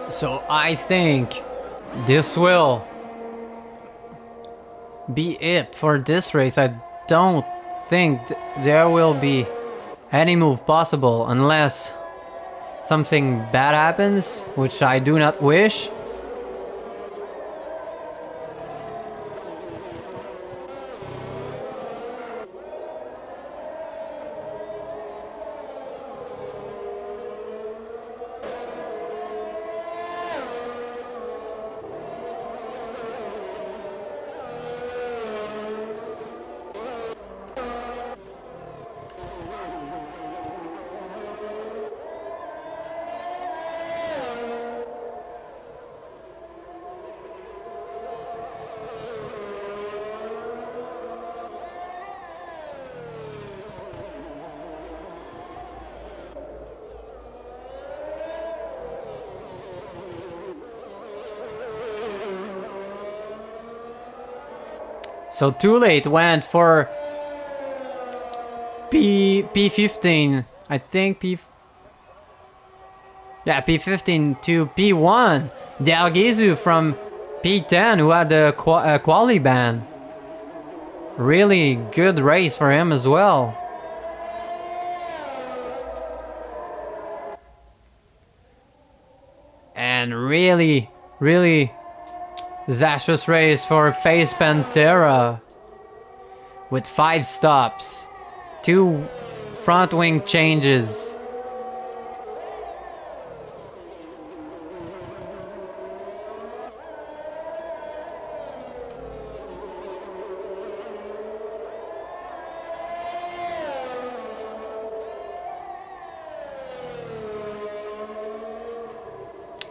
So I think this will be it for this race. I don't think there will be any move possible unless something bad happens, which I do not wish. So Too Late went for P15. I think Yeah, P15 to P1. Delgizu from P10 who had the quali ban. Really good race for him as well. And really disastrous race for Face Pantera. With 5 stops. 2 front wing changes.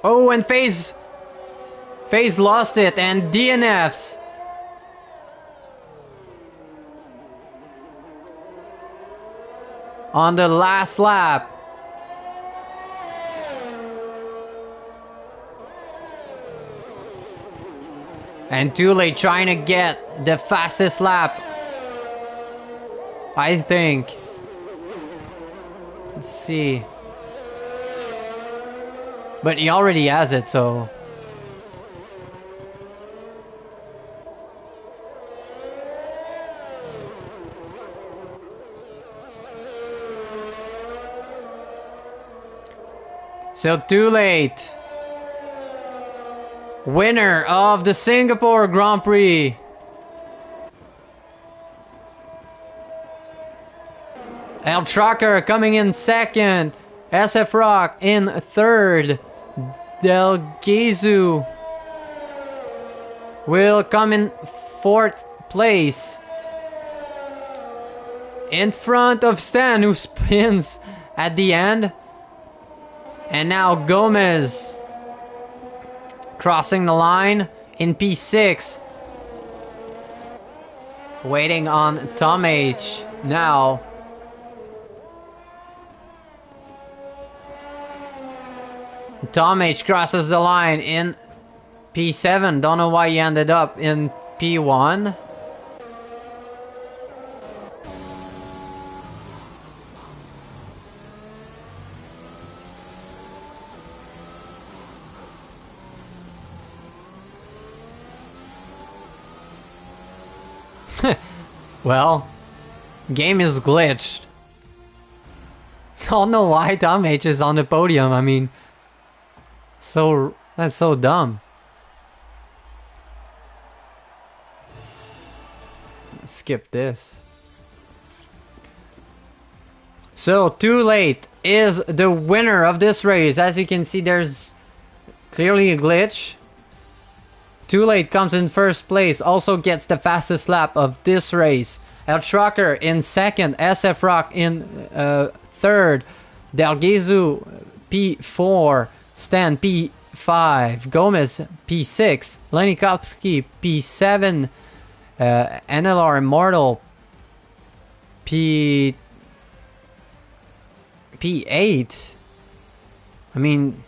Oh, and FaZe lost it, and DNFs. On the last lap. And Too Late trying to get the fastest lap. I think. Let's see. But he already has it, so... So Too Late. Winner of the Singapore Grand Prix. El Trucker coming in second. SF Rock in third. Delgizu will come in fourth place. In front of Stan, who spins at the end. And now Gomez crossing the line in P6. Waiting on Tom H now. Tom H crosses the line in P7. Don't know why he ended up in P1. Well, game is glitched. Don't know why Tom H is on the podium. I mean, that's so dumb. Skip this. So Too Late is the winner of this race. As you can see, there's clearly a glitch. Too Late comes in first place, also gets the fastest lap of this race. El Trucker in second, SF Rock in third, Delgizu P4, Stan P5, Gomez P6, Lenny Kopsky P7, NLR Immortal P8. I mean,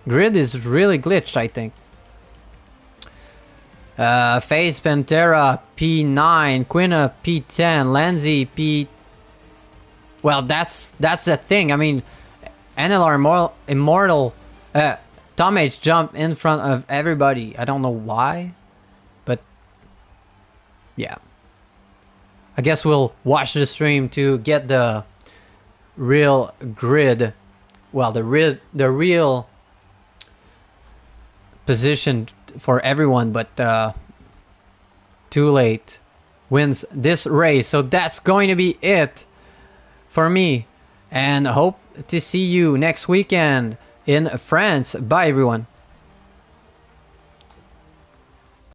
grid is really glitched, I think. FaZe Pantera P9, Quina P10, Lenzi P... Well, that's the thing. I mean, NLR Immortal, Tom H jumped in front of everybody. I don't know why, but yeah. I guess we'll watch the stream to get the real grid. Well, the real position for everyone, but Too Late wins this race. So that's going to be it for me, and hope to see you next weekend in France. Bye everyone.